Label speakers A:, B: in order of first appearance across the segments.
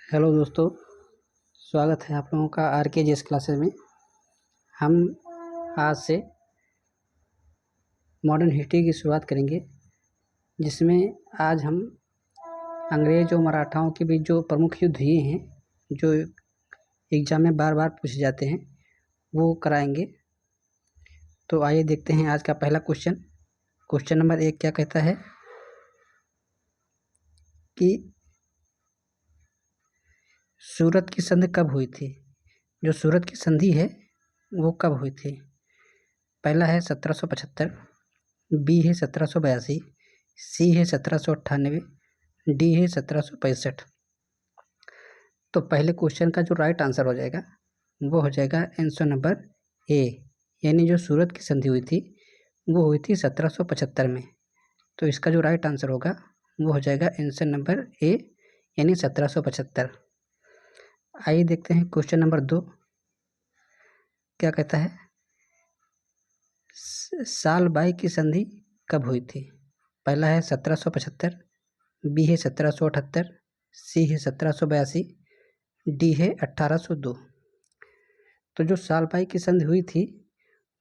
A: Hello दोस्तों, स्वागत है आप लोगों का आर के जीएस क्लासेस में। हम आज से मॉडर्न हिस्ट्री की शुरुआत करेंगे, जिसमें आज हम अंग्रेज और मराठाओं के बीच जो प्रमुख युद्ध हुए हैं, जो एग्जाम में बार बार पूछे जाते हैं, वो कराएंगे। तो आइए देखते हैं आज का पहला क्वेश्चन। क्वेश्चन नंबर 1 क्या कहता है कि सूरत की संधि कब हुई थी। जो सूरत की संधि है वो कब हुई थी? पहला है 1775, बी है 1782, सी है 1798, डी है 1765। तो पहले क्वेश्चन का जो राइट आंसर हो जाएगा वो हो जाएगा आंसर नंबर ए, यानी जो सूरत की संधि हुई थी वो हुई थी 1775 में। तो इसका जो राइट आंसर होगा वो हो जाएगा आंसर नंबर ए, यानी 1775। आइए देखते हैं क्वेश्चन नंबर 2 क्या कहता है। साल बाई की संधि कब हुई थी? पहला है 1775, बी है 1778, सी है 1782, डी है 1802। तो जो साल बाई की संधि हुई थी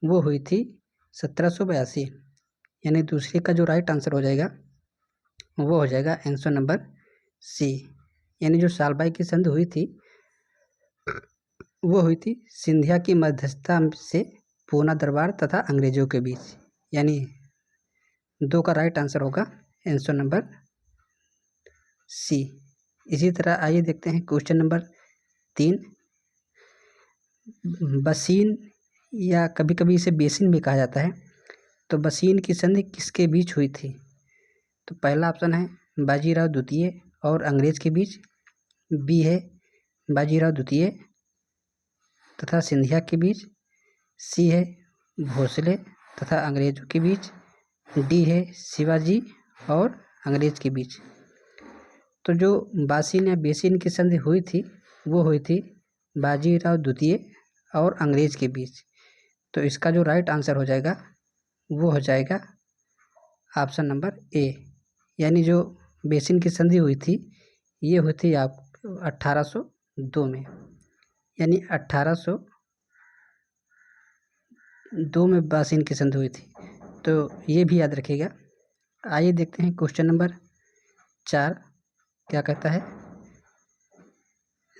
A: वो हुई थी 1782, यानी दूसरे का जो राइट आंसर हो जाएगा वो हो जाएगा आंसर नंबर सी, यानी जो साल बाई की संधि हुई थी वो हुई थी सिंधिया की मध्यस्थता से पूना दरबार तथा अंग्रेजों के बीच, यानी 2 का राइट आंसर होगा आंसर नंबर सी। इसी तरह आइए देखते हैं क्वेश्चन नंबर 3। बसीन या कभी कभी इसे बेसिन भी कहा जाता है, तो बसीन की संधि किसके बीच हुई थी? तो पहला ऑप्शन है बाजीराव द्वितीय और अंग्रेज के बीच, बी है बाजीराव द्वितीय तथा सिंधिया के बीच, सी है भोसले तथा अंग्रेजों के बीच, डी है शिवाजी और अंग्रेज के बीच। तो जो बासीन या बेसिन की संधि हुई थी वो हुई थी बाजीराव द्वितीय और अंग्रेज के बीच। तो इसका जो राइट आंसर हो जाएगा वो हो जाएगा ऑप्शन नंबर ए, यानी जो बेसिन की संधि हुई थी ये हुई थी आप 1802 में, यानी 1802 में बासिन की संधि हुई थी। तो ये भी याद रखिएगा। आइए देखते हैं क्वेश्चन नंबर 4 क्या कहता है।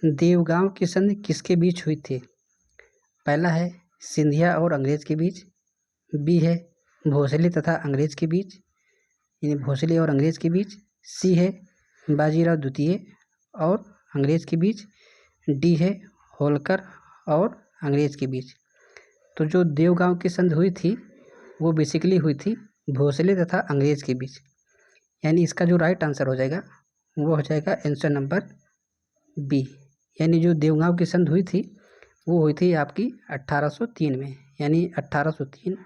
A: देवगांव की संधि किसके बीच हुई थी? पहला है सिंधिया और अंग्रेज के बीच, बी है भोसले तथा अंग्रेज के बीच, यानी भोसले और अंग्रेज के बीच, सी है बाजीराव द्वितीय और अंग्रेज के बीच, डी है होलकर और अंग्रेज के बीच। तो जो देवगांव की संधि हुई थी वो बेसिकली हुई थी भोसले तथा अंग्रेज के बीच, यानी इसका जो राइट आंसर हो जाएगा वो हो जाएगा आंसर नंबर बी, यानी जो देवगांव की संधि हुई थी वो हुई थी आपकी 1803 में, यानी 1803।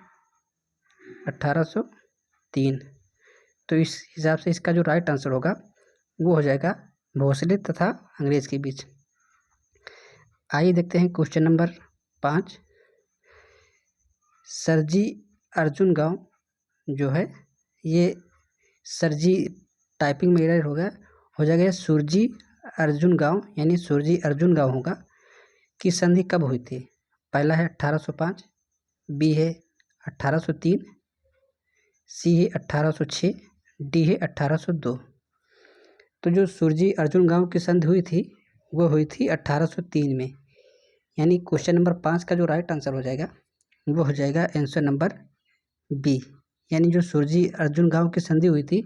A: तो इस हिसाब से इसका जो राइट आंसर होगा वो हो जाएगा भोसले तथा अंग्रेज के बीच। आइए देखते हैं क्वेश्चन नंबर 5। सरजी अर्जुन गांव जो है ये सरजी टाइपिंग में एरर हो जाएगा सुरजी अर्जुन गांव, यानी सुरजी अर्जुन गांव होगा। की संधि कब हुई थी? पहला है 1805, बी है 1803, सी है 1806, डी है 1802। तो जो सुरजी अर्जुन गांव की संधि हुई थी वो हुई थी 1803 में, यानी क्वेश्चन नंबर 5 का जो राइट आंसर हो जाएगा वो हो जाएगा आंसर नंबर बी, यानी जो सुरजी अर्जुन गांव की संधि हुई थी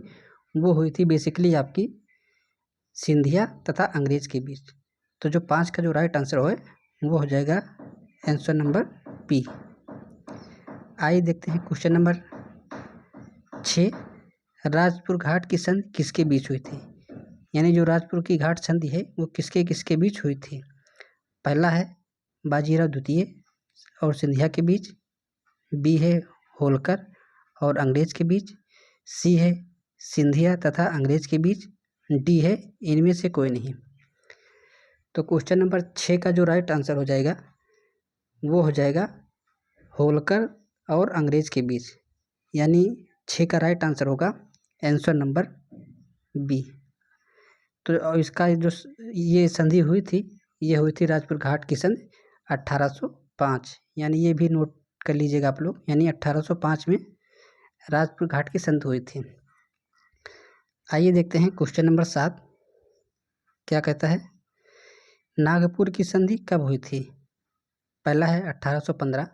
A: वो हुई थी बेसिकली आपकी सिंधिया तथा अंग्रेज के बीच। तो जो 5 का जो राइट आंसर हो वो हो जाएगा आंसर नंबर बी। आइए देखते हैं क्वेश्चन नंबर 6। राजपुर घाट की संधि किसके बीच हुई थी? यानी जो राजपुर की घाट संधि है वो किसके किसके बीच हुई थी? पहला है बाजीराव द्वितीय और सिंधिया के बीच, बी है होलकर और अंग्रेज के बीच, सी है सिंधिया तथा अंग्रेज के बीच, डी है इनमें से कोई नहीं। तो क्वेश्चन नंबर 6 का जो राइट आंसर हो जाएगा वो हो जाएगा होलकर और अंग्रेज के बीच, यानी 6 का राइट आंसर होगा आंसर नंबर बी। तो इसका जो ये संधि हुई थी, ये हुई थी राजपुर घाट की संधि 1805, यानी ये भी नोट कर लीजिएगा आप लोग, यानी 1805 में राजपुर घाट की संधि हुई थी। आइए देखते हैं क्वेश्चन नंबर 7 क्या कहता है। नागपुर की संधि कब हुई थी? पहला है 1815,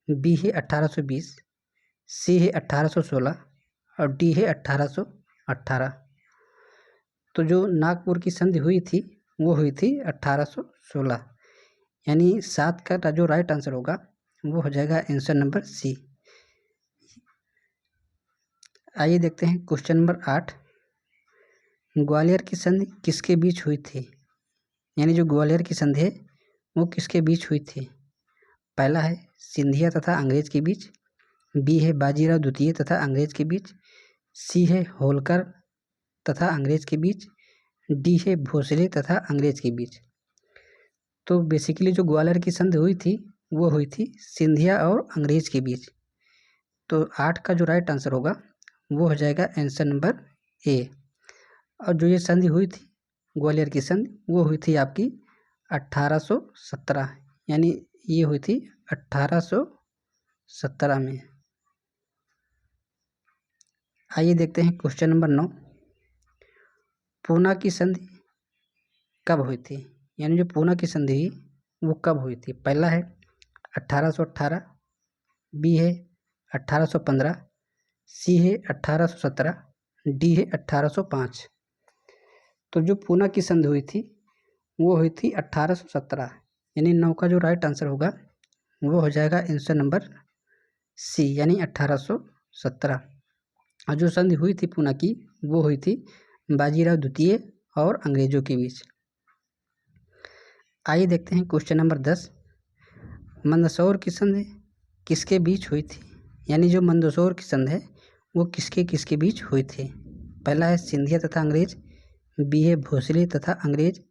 A: बी है 1820, सी है 1816 और डी है 1818। तो जो नागपुर की संधि हुई थी वो हुई थी 1816, यानी 7 का जो राइट आंसर होगा वो हो जाएगा आंसर नंबर सी। आइए देखते हैं क्वेश्चन नंबर 8। ग्वालियर की संधि किसके बीच हुई थी? यानी जो ग्वालियर की संधि है वो किसके बीच हुई थी? पहला है सिंधिया तथा अंग्रेज के बीच, बी है बाजीराव द्वितीय तथा अंग्रेज के बीच, सी है होलकर तथा अंग्रेज के बीच, डी है भोसले तथा अंग्रेज के बीच। तो बेसिकली जो ग्वालियर की संधि हुई थी वो हुई थी सिंधिया और अंग्रेज के बीच। तो 8 का जो राइट आंसर होगा वो हो जाएगा आंसर नंबर ए। और जो ये संधि हुई थी ग्वालियर की संधि वो हुई थी आपकी 1817, यानी ये हुई थी 1817 में। आइए देखते हैं क्वेश्चन नंबर 9। पूना की संधि कब हुई थी? यानी जो पूना की संधि वो कब हुई थी? पहला है 1818, बी है 1815, सी है 1817, डी है 1805। तो जो पूना की संधि हुई थी वो हुई थी 1817, यानी 9 का जो राइट आंसर होगा वो हो जाएगा आंसर नंबर सी, यानी 1817। और जो संधि हुई थी पूना की वो हुई थी बाजीराव द्वितीय और अंग्रेजों के बीच। आइए देखते हैं क्वेश्चन नंबर 10। मंदसौर की संधि किसके बीच हुई थी? यानी जो मंदसौर की संधि है वो किसके किसके बीच हुई थी? पहला है सिंधिया तथा अंग्रेज, बी है भोसले तथा अंग्रेज,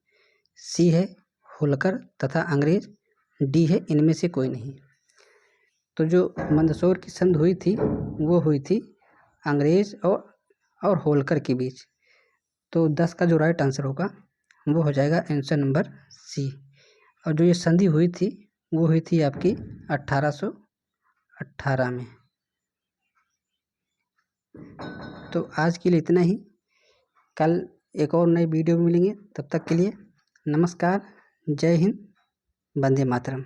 A: सी है होलकर तथा अंग्रेज, डी है इनमें से कोई नहीं। तो जो मंदसौर की संधि हुई थी वो हुई थी अंग्रेज और होलकर के बीच। तो 10 का जो राइट आंसर होगा वो हो जाएगा आंसर नंबर सी। और जो ये संधि हुई थी वो हुई थी आपकी 1818 में। तो आज के लिए इतना ही, कल एक और नई वीडियो में मिलेंगे। तब तक के लिए नमस्कार, जय हिंद, वंदे मातरम।